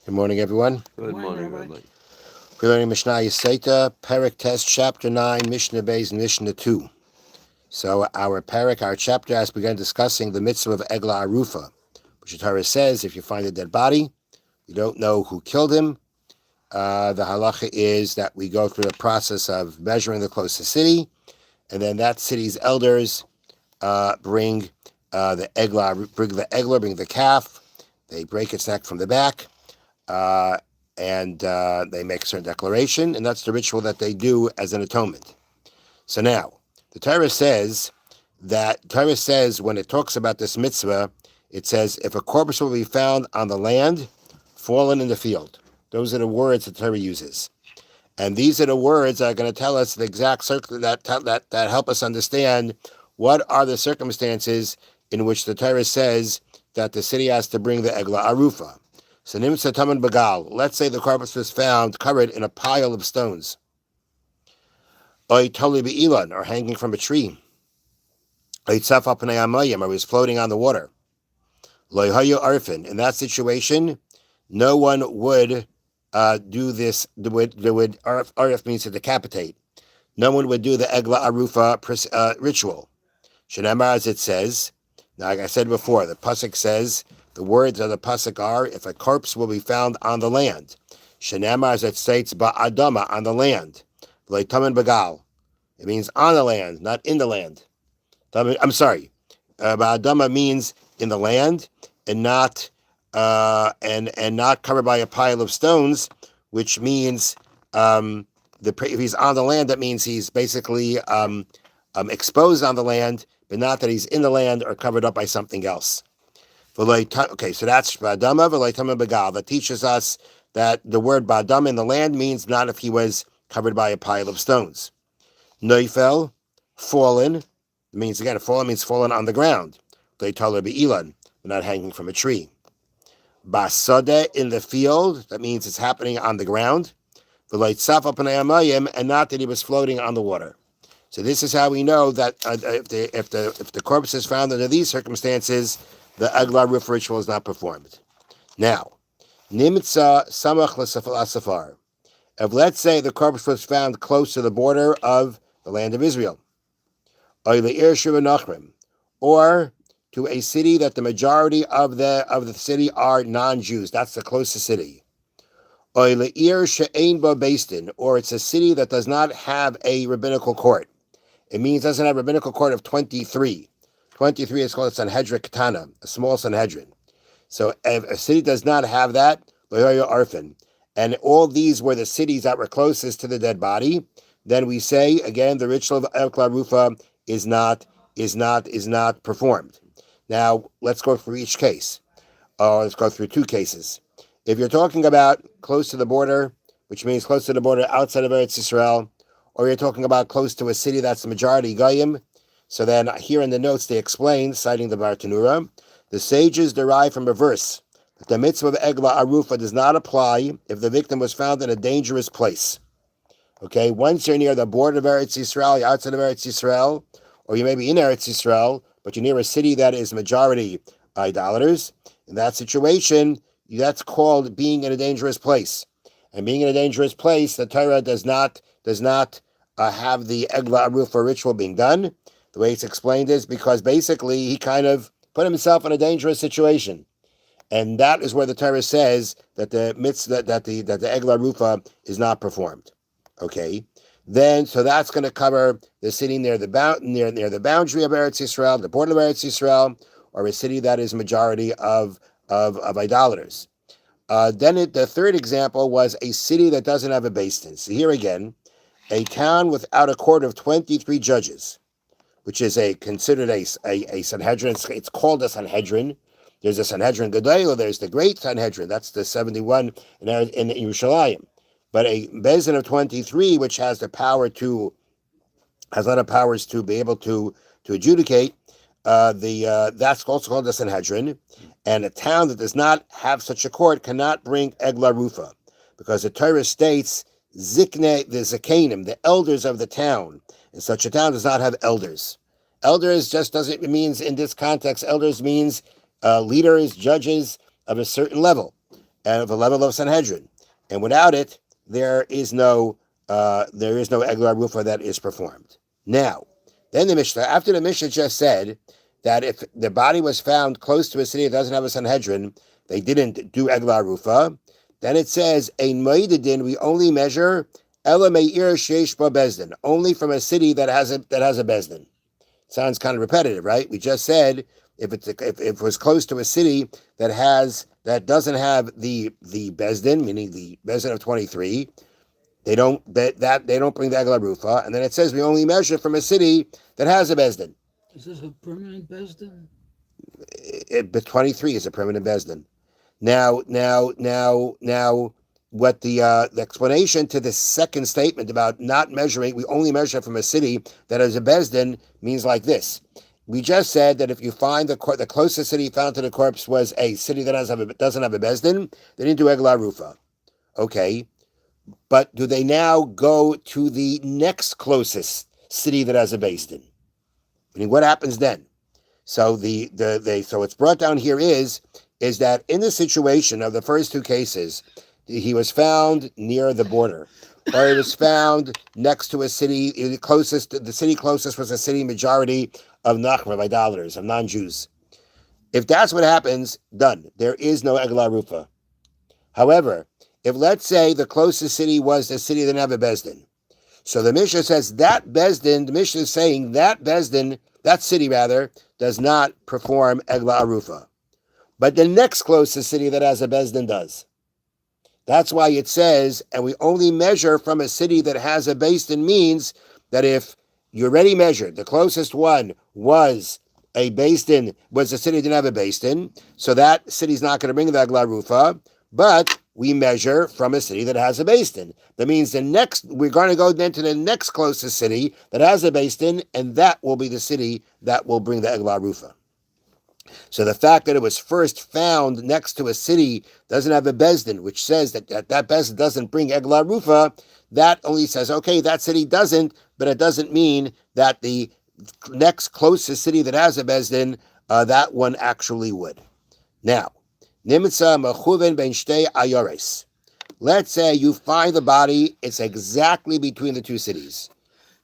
Good morning, everyone. Good morning, Rabbi. We're learning Mishna Sotah, Perek Test, Chapter 9, Mishnah Beis, and Mishnah 2. So our chapter has begun discussing the mitzvah of Egla Arufa, which the Torah says if you find a dead body, you don't know who killed him. The halacha is that we go through the process of measuring the closest city, and then that city's elders bring the egla, bring the calf. They break its neck from the back. And they make a certain declaration, and that's the ritual that they do as an atonement. So now, the Torah says when it talks about this mitzvah, it says, if a corpse will be found on the land, fallen in the field. Those are the words the Torah uses. And these are the words that are going to tell us the exact that help us understand what are the circumstances in which the Torah says that the city has to bring the Egla Arufa. So Nimsa Taman Bagal, let's say the corpse was found covered in a pile of stones. Oy Toli Be'ilan, or hanging from a tree. Oy Tzaf Pnei Hamayim, or was floating on the water. Loy Hayu Arfin, in that situation, no one would do this. Arf means to decapitate. No one would do the Egla Arufa ritual. Shenamar, as it says, now like I said before, the pasuk says, the words of the pasuk are, if a corpse will be found on the land. Shenamar, as it states, ba'adama, on the land. Leitaman bagal. It means on the land, not in the land. I'm sorry. Ba'adama means in the land, and not not covered by a pile of stones, which means if he's on the land, that means he's basically exposed on the land, but not that he's in the land or covered up by something else. Okay, so that's Ba'adama v'leitama begal. That teaches us that the word Ba'adama in the land means not if he was covered by a pile of stones. Neifel, fallen, means again, fallen means fallen on the ground. Leitala be'ilan, not hanging from a tree. Basade, in the field, that means it's happening on the ground. V'leitzafa pnei hamayim, and not that he was floating on the water. So this is how we know that if the corpse is found under these circumstances, the Egla Arufa ritual is not performed. Now, Nimtza Samach L'Safar. If, let's say, the corpse was found close to the border of the land of Israel, or to a city that the majority of the city are non-Jews, that's the closest city, or it's a city that does not have a rabbinical court. It means it doesn't have a rabbinical court of 23. 23 is called a Sanhedrin Katana, a small Sanhedrin. So if a city does not have that, and all these were the cities that were closest to the dead body, then we say, again, the ritual of Egla Arufa is not performed. Now, let's go through each case. Let's go through two cases. If you're talking about close to the border, which means close to the border outside of Eretz Yisrael, or you're talking about close to a city that's the majority Goyim, so then here in the notes they explain, citing the Bartanura, the sages derive from a verse that the mitzvah of Egla Arufa does not apply if the victim was found in a dangerous place. Okay, once you're near the border of Eretz Yisrael, you're outside of Eretz Yisrael, or you may be in Eretz Yisrael, but you're near a city that is majority idolaters, in that situation, that's called being in a dangerous place. And being in a dangerous place, the Torah does not have the Egla Arufa ritual being done. The way it's explained is because basically he kind of put himself in a dangerous situation, and that is where the Torah says that the mitzvah that the Egla Arufa is not performed. Okay, then so that's going to cover the city near the boundary of Eretz Yisrael, the border of Eretz Yisrael, or a city that is majority of idolaters. Then the third example was a city that doesn't have a beis din. So here again, a town without a court of 23 judges, which is considered a Sanhedrin. It's called a Sanhedrin. There's a Sanhedrin Gedolah, there's the Great Sanhedrin, that's the 71 in Yerushalayim. But a beis din of 23, which has a lot of powers to be able to adjudicate, that's also called a Sanhedrin. And a town that does not have such a court cannot bring Egla Arufa, because the Torah states, Zikne, the Zakanim, the elders of the town, and such a town does not have elders. Elders just doesn't, means in this context, elders means leaders, judges of a certain level. of the level of Sanhedrin, and without it, there is no Eglah Rufa that is performed. Now, then the Mishnah, after the Mishnah just said that if the body was found close to a city that doesn't have a Sanhedrin, they didn't do Eglah Rufa. Then it says, Ein Moedidin, we only measure Ela Meir Sheish Ba Bezdin, only from a city that has a Bezdin. Sounds kind of repetitive, right? We just said if it was close to a city that doesn't have the Bezdin, meaning the Bezdin of 23, they don't bring the Eglah Rufa, and then it says we only measure from a city that has a Bezdin. Is this a permanent Bezdin? But 23 is a permanent Bezdin. Now, what the explanation to the second statement about not measuring, we only measure from a city that has a Bezdin, means like this. We just said that if you find the closest city found to the corpse was a city that doesn't have a Bezdin, they didn't do Eglah Rufa. Okay, but do they now go to the next closest city that has a Bezdin? I mean, what happens then? So so what's brought down here is that in the situation of the first two cases, he was found near the border, or he was found next to a city. The city closest was a city majority of Nachma, idolaters, of non-Jews. If that's what happens, done. There is no Eglah Rufa. However, if let's say the closest city was the city that didn't have a Bezdin, so the Mishnah says that Bezdin, the Mishnah is saying that Bezdin, that city rather, does not perform Eglah Rufa. But the next closest city that has a Bezdin does. That's why it says, and we only measure from a city that has a Bezdin, means that if you already measured, the closest one was a Bezdin, was a city that didn't have a Bezdin, so that city's not going to bring the Eglah Rufa, but we measure from a city that has a Bezdin. That means we're going to go then to the next closest city that has a Bezdin, and that will be the city that will bring the Eglah Rufa. So the fact that it was first found next to a city doesn't have a Bezdin, which says that Bezdin doesn't bring Eglah Rufa, that only says, okay, that city doesn't, but it doesn't mean that the next closest city that has a Bezdin, that one actually would. Now, Nimtza Mechuven Ben Shtei Ayores. Let's say you find the body, it's exactly between the two cities.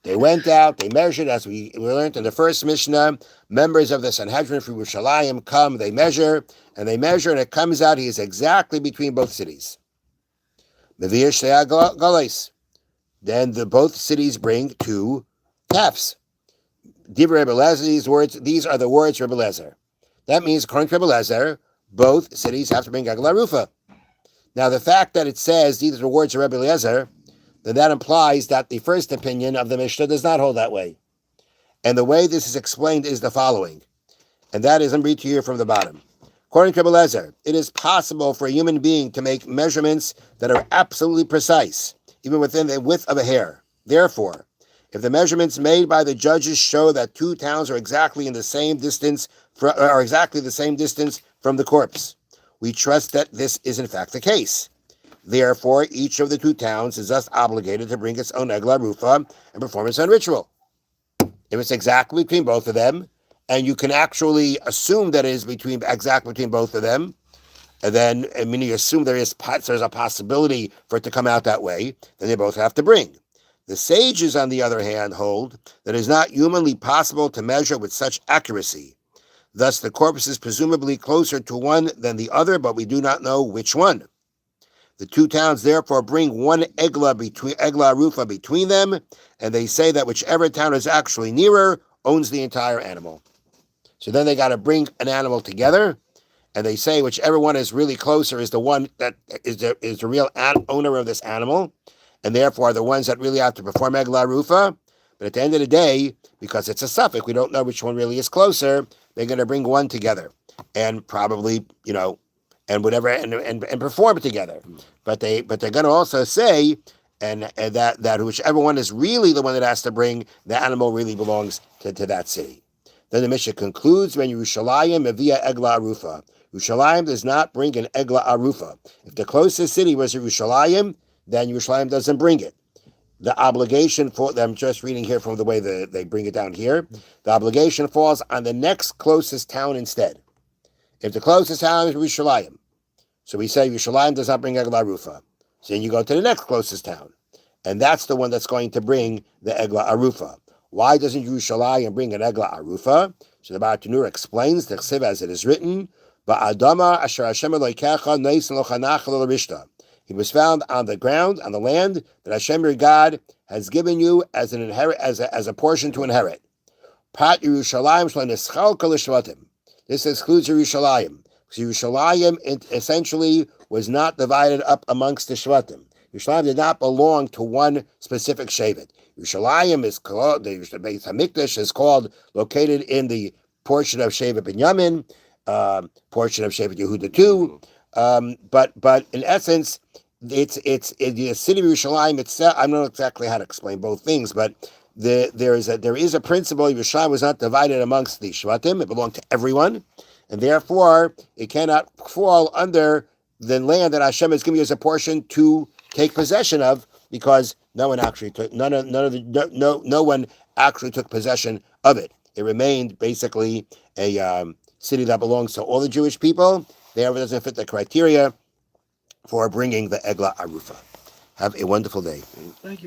They went out, they measured, as we learned in the first Mishnah, members of the Sanhedrin from Yerushalayim come, they measure, and it comes out he is exactly between both cities. Then both cities bring two calves. Divrei Rebbe Lezer, these are the words of Rebbe Lezer. That means, according to Rebbe Lezer, both cities have to bring Eglah Rufa. Now, the fact that it says these are the words of Rebbe Lezer, then that implies that the first opinion of the Mishnah does not hold that way. And the way this is explained is the following, and that is, I'm reading to you from the bottom. According to Rebbe Lezer, it is possible for a human being to make measurements that are absolutely precise, even within the width of a hair. Therefore, if the measurements made by the judges show that two towns are exactly the same distance from the corpse, we trust that this is in fact the case. Therefore, each of the two towns is thus obligated to bring its own Eglah Rufa and perform its own ritual. If it's exactly between both of them, and you can actually assume that it is exactly between both of them, and then, you assume there's a possibility for it to come out that way, then they both have to bring. The sages, on the other hand, hold that it is not humanly possible to measure with such accuracy. Thus, the corpus is presumably closer to one than the other, but we do not know which one. The two towns therefore bring one Eglah Rufa between them, and they say that whichever town is actually nearer owns the entire animal. So then they got to bring an animal together, and they say whichever one is really closer is the one that is the real owner of this animal, and therefore the ones that really have to perform Eglah Rufa. But at the end of the day, because it's a suffix, we don't know which one really is closer, they're going to bring one together, and probably, and whatever, and perform it together. But they're going to also say, and that whichever one is really the one that has to bring, the animal really belongs to that city. Then the Mishnah concludes, when Yerushalayim mevia Eglah Rufa. Yerushalayim does not bring an Eglah Rufa. If the closest city was Yerushalayim, then Yerushalayim doesn't bring it. The obligation I'm just reading here from the way they bring it down here, the obligation falls on the next closest town instead. If the closest town is Yerushalayim, So we say Yerushalayim does not bring Egla Arufa. So then you go to the next closest town, and that's the one that's going to bring the Egla Arufa. Why doesn't Yerushalayim bring an Egla Arufa? So the Bartanur explains the Chsiv as it is written, Ba'adama asher Hashem Elokecha neis lo chanach lo rishta. He was found on the ground, on the land that Hashem your God has given you as an as a portion to inherit. Pat Yerushalayim shlo neschalka l'shvatim. This excludes Yerushalayim. Because Yerushalayim essentially was not divided up amongst the Shvatim. Yerushalayim did not belong to one specific Shevet. Yerushalayim is called, the Beis HaMikdash is called, located in the portion of Shevet Binyamin, portion of Shevet Yehuda too. But in essence, it's the city of Yerushalayim itself. I don't know exactly how to explain both things, but there is a principle. Yerushalayim was not divided amongst the Shvatim; it belonged to everyone, and therefore it cannot fall under the land that Hashem has given you as a portion to take possession of, because no one actually took no one actually took possession of it. It remained basically a city that belongs to all the Jewish people. Therefore, it doesn't fit the criteria for bringing the Egla Arufa. Have a wonderful day. Thank you.